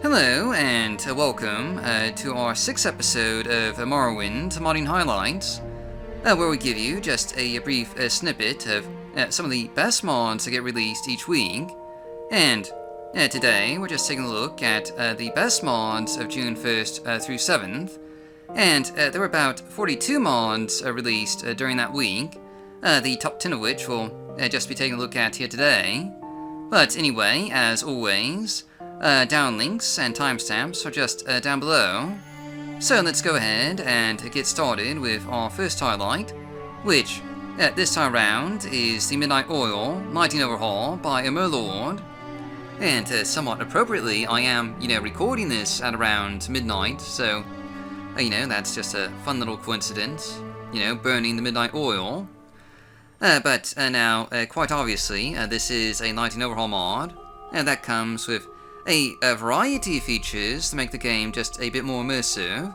Hello, and welcome to our 6th episode of Morrowind Modding Highlights, where we give you just a brief snippet of some of the best mods that get released each week. And today, we're just taking a look at the best mods of June 1st through 7th. And there were about 42 mods released during that week, the top 10 of which we'll just be taking a look at here today. But anyway, as always, down links and timestamps are just down below. So let's go ahead and get started with our first highlight, which this time around is the Midnight Oil Lighting Overhaul by Merlord. And somewhat appropriately, I am, recording this at around midnight, so, that's just a fun little coincidence, burning the Midnight Oil. But now, quite obviously, this is a lighting overhaul mod, and that comes with a variety of features to make the game just a bit more immersive.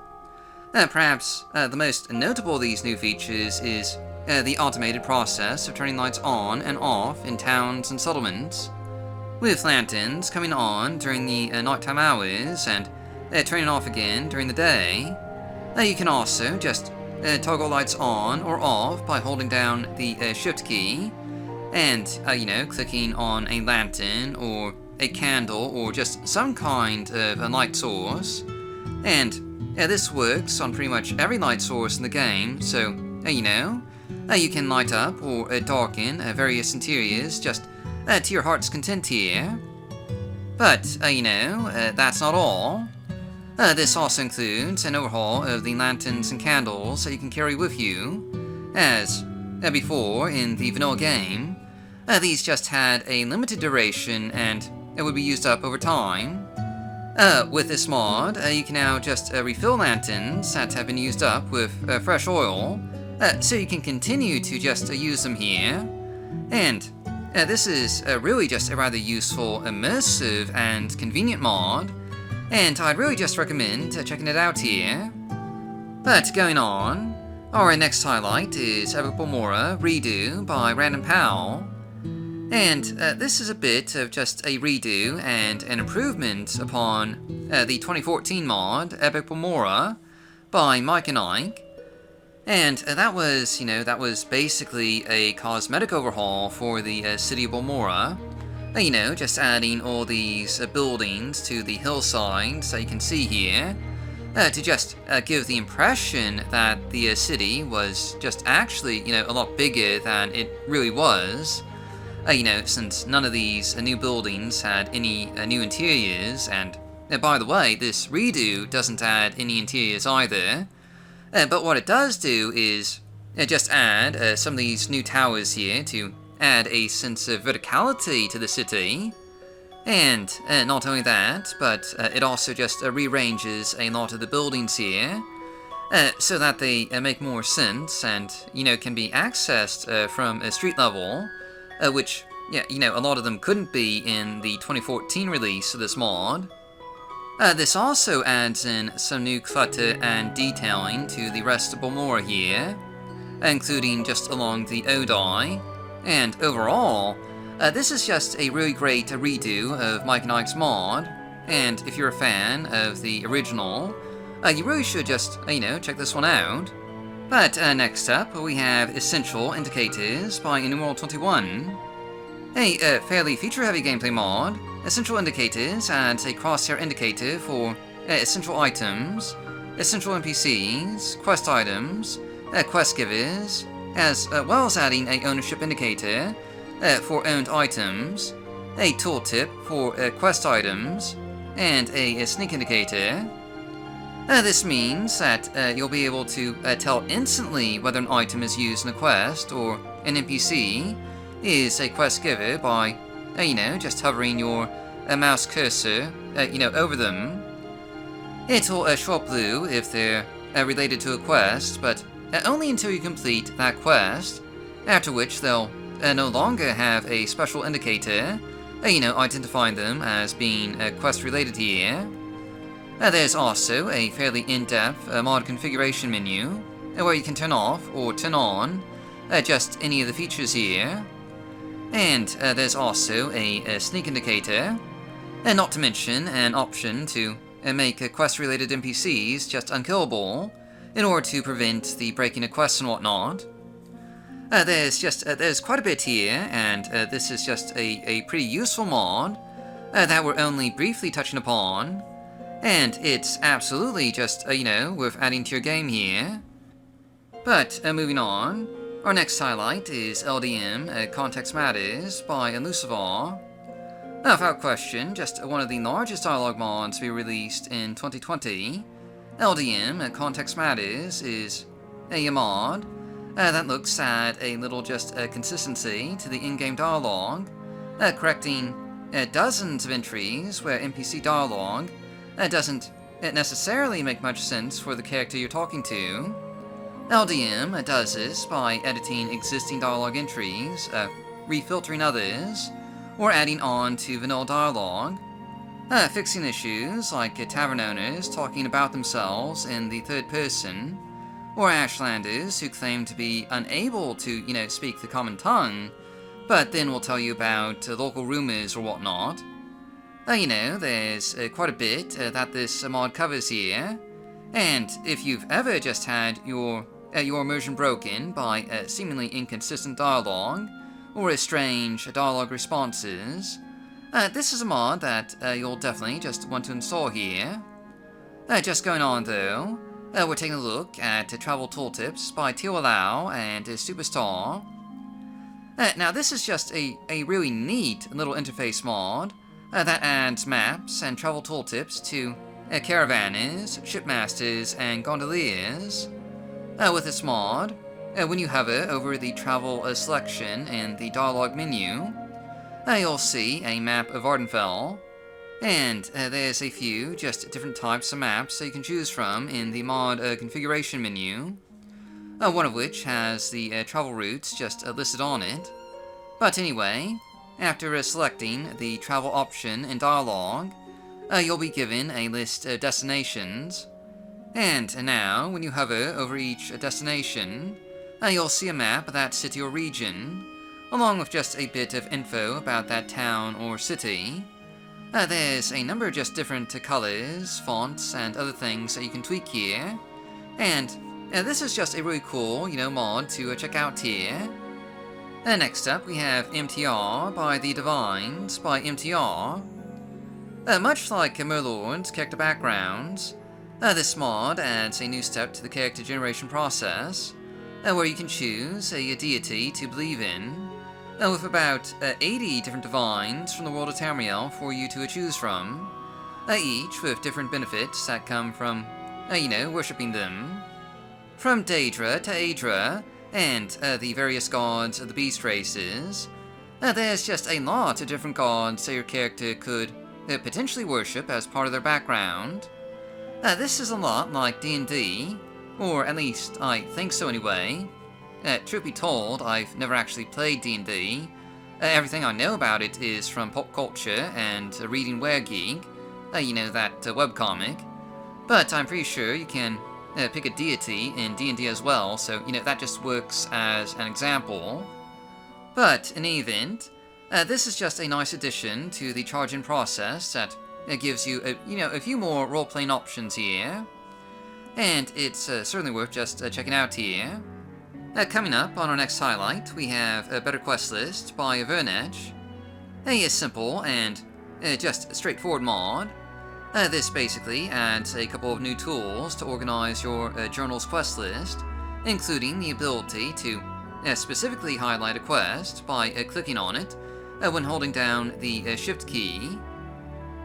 Perhaps the most notable of these new features is the automated process of turning lights on and off in towns and settlements, with lanterns coming on during the nighttime hours and turning off again during the day. You can also just toggle lights on or off by holding down the shift key and, clicking on a lantern or a candle or just some kind of a light source. And this works on pretty much every light source in the game, so, you can light up or darken various interiors just to your heart's content here. But, that's not all. This also includes an overhaul of the lanterns and candles that you can carry with you. As before in the vanilla game, these just had a limited duration and it would be used up over time. With this mod, you can now just refill lanterns that have been used up with fresh oil, so you can continue to just use them here. And this is really just a rather useful, immersive, and convenient mod, and I'd really just recommend checking it out here. But going on, our next highlight is Epic Balmorra Redo by Random Pal. And this is a bit of just a redo and an improvement upon the 2014 mod, Epic Balmorra, by Mike and Ike. And that was basically a cosmetic overhaul for the city of Balmorra. Just adding all these buildings to the hillsides that you can see here, to just give the impression that the city was just actually, a lot bigger than it really was. Since none of these new buildings had any new interiors, and by the way, this redo doesn't add any interiors either. But what it does do is just add some of these new towers here to add a sense of verticality to the city. And not only that, but it also just rearranges a lot of the buildings here, so that they make more sense and, can be accessed from a street level. Which, a lot of them couldn't be in the 2014 release of this mod. This also adds in some new clutter and detailing to the rest of Balmorra here, including just along the Odai. And overall, this is just a really great redo of Mike and Ike's mod, and if you're a fan of the original, you really should just, check this one out. But next up, we have Essential Indicators by Enumeral 21. A fairly feature-heavy gameplay mod, Essential Indicators adds a crosshair indicator for essential items, essential NPCs, quest items, quest givers, as well as adding a ownership indicator for owned items, a tooltip for quest items, and a sneak indicator. This means that you'll be able to tell instantly whether an item is used in a quest or an NPC is a quest giver by, just hovering your mouse cursor, over them. It'll show up blue if they're related to a quest, but only until you complete that quest, after which they'll no longer have a special indicator, identifying them as being quest-related here. There's also a fairly in-depth mod configuration menu, where you can turn off or turn on just any of the features here. And there's also a sneak indicator, And not to mention an option to make quest-related NPCs just unkillable in order to prevent the breaking of quests and whatnot. There's quite a bit here, and this is just a pretty useful mod that we're only briefly touching upon, and it's absolutely just, worth adding to your game here. But moving on, our next highlight is LDM Context Matters by Lucifer. Without question, just one of the largest dialogue mods to be released in 2020. LDM Context Matters is a mod that looks at a little consistency to the in-game dialogue, correcting dozens of entries where NPC dialogue doesn't necessarily make much sense for the character you're talking to. LDM does this by editing existing dialogue entries, refiltering others, or adding on to vanilla dialogue, fixing issues like tavern owners talking about themselves in the third person, or Ashlanders who claim to be unable to, speak the common tongue, but then will tell you about local rumors or whatnot. There's quite a bit that this mod covers here, and if you've ever just had your immersion broken by seemingly inconsistent dialogue, or strange dialogue responses, this is a mod that you'll definitely just want to install here. Just going on though, we're taking a look at Travel Tooltips by Teolau and Superstar. Now this is just a really neat little interface mod that adds maps and travel tooltips to caravanners, shipmasters, and gondoliers. With this mod, when you hover over the travel selection in the dialogue menu, you'll see a map of Ardenfell, and there's a few just different types of maps that you can choose from in the mod configuration menu, one of which has the travel routes just listed on it. But anyway, after selecting the travel option in dialogue, you'll be given a list of destinations, and now when you hover over each destination, you'll see a map of that city or region, along with just a bit of info about that town or city. There's a number of just different colors, fonts, and other things that you can tweak here, and this is just a really cool, mod to check out here. Next up, we have MTR by The Divines by MTR. Much like Merlord's character backgrounds, this mod adds a new step to the character generation process, where you can choose a deity to believe in, with about 80 different divines from the world of Tamriel for you to choose from, each with different benefits that come from, worshipping them. From Daedra to Aedra, and the various gods of the beast races, there's just a lot of different gods that your character could potentially worship as part of their background. This is a lot like D&D, or at least I think so anyway. Truth be told, I've never actually played D&D. Everything I know about it is from pop culture and reading Weregeek, that webcomic. But I'm pretty sure you can pick a deity in D&D as well, so, that just works as an example. But in any event, this is just a nice addition to the charge-in process that gives you, a few more role-playing options here. And it's certainly worth just checking out here. Coming up on our next highlight, we have a Better Quest List by Vernetch. A simple and just straightforward mod. This basically adds a couple of new tools to organize your journal's quest list, including the ability to specifically highlight a quest by clicking on it when holding down the Shift key.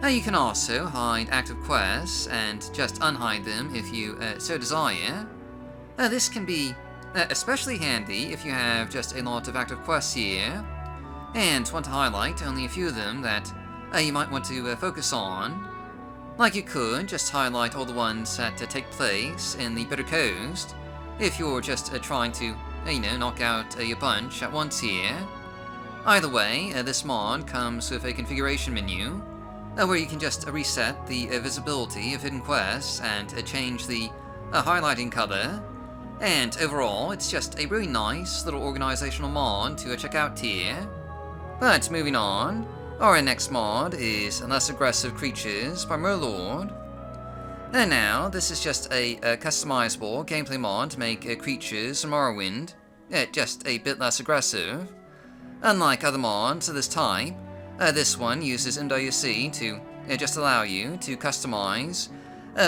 You can also hide active quests and just unhide them if you so desire. This can be especially handy if you have just a lot of active quests here, and want to highlight only a few of them that you might want to focus on. Like you could just highlight all the ones that take place in the Bitter Coast, if you're just trying to, knock out a bunch at once here. Either way, this mod comes with a configuration menu, where you can just reset the visibility of hidden quests and change the highlighting color. And overall, it's just a really nice little organizational mod to check out here. But moving on, Our next mod is Less Aggressive Creatures by Murloc. And now, this is just a customizable gameplay mod to make creatures in Morrowind just a bit less aggressive. Unlike other mods of this type, this one uses MWC to just allow you to customize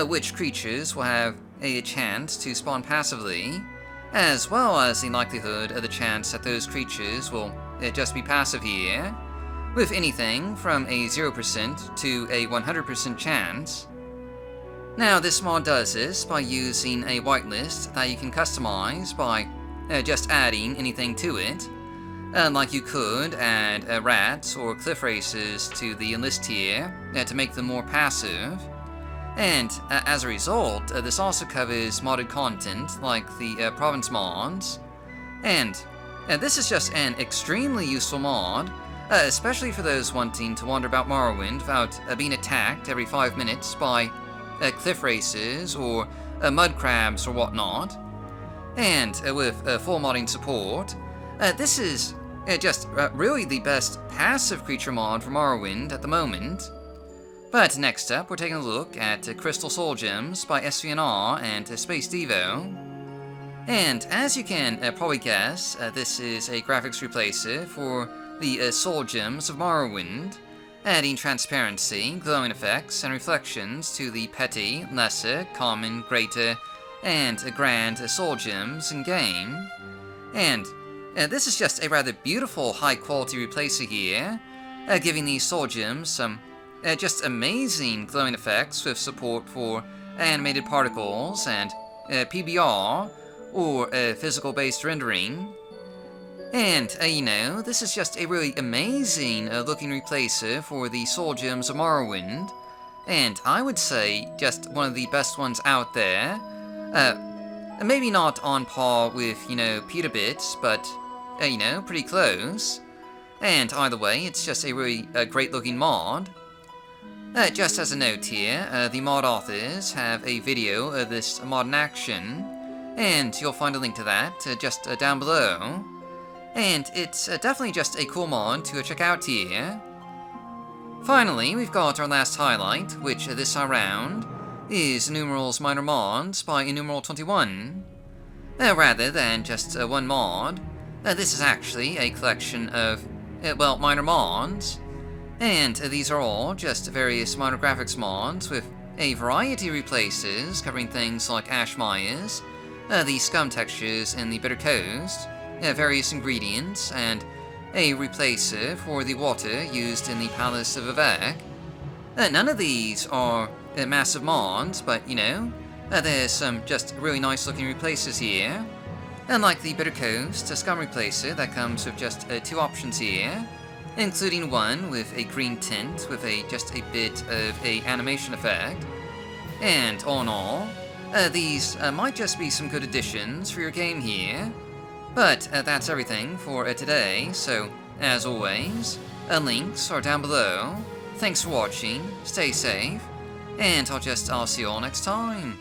which creatures will have a chance to spawn passively, as well as the likelihood of the chance that those creatures will just be passive here, with anything from a 0% to a 100% chance. Now, this mod does this by using a whitelist that you can customize by just adding anything to it. Like you could add rats or cliff races to the enlist here to make them more passive. And as a result, this also covers modded content like the province mods. And this is just an extremely useful mod, especially for those wanting to wander about Morrowind without being attacked every 5 minutes by cliff races or mud crabs or whatnot. And with full modding support, this is just really the best passive creature mod for Morrowind at the moment. But next up, we're taking a look at Crystal Soul Gems by SVNR and Space Devo. And as you can probably guess, this is a graphics replacer for the Soul Gems of Morrowind, adding transparency, glowing effects, and reflections to the petty, lesser, common, greater, and grand Soul Gems in-game. And this is just a rather beautiful high-quality replacer here, giving these Soul Gems some just amazing glowing effects with support for animated particles and PBR, or physical-based rendering. And, you know, this is just a really amazing looking replacer for the Soul Gems of Morrowind, and I would say just one of the best ones out there. Maybe not on par with, you know, Peterbit, but, you know, pretty close. And either way, it's just a really great looking mod. Just as a note here, the mod authors have a video of this mod in action, and you'll find a link to that just down below. And it's definitely just a cool mod to check out here. Finally, we've got our last highlight, which this time around is Numeral's Minor Mods by Innumeral21. Rather than just one mod, this is actually a collection of, well, minor mods. And these are all just various minor graphics mods with a variety of replaces covering things like Ashmeyers, the scum textures in the Bitter Coast, various ingredients, and a replacer for the water used in the Palace of Vivec. None of these are massive mods, but, you know, there's some just really nice looking replacers here. Unlike the Bitter Coast, a scum replacer that comes with just 2 options here, including one with a green tint with just a bit of a animation effect. And all in all, these might just be some good additions for your game here. But that's everything for today, so as always, links are down below. Thanks for watching, stay safe, and I'll see you all next time.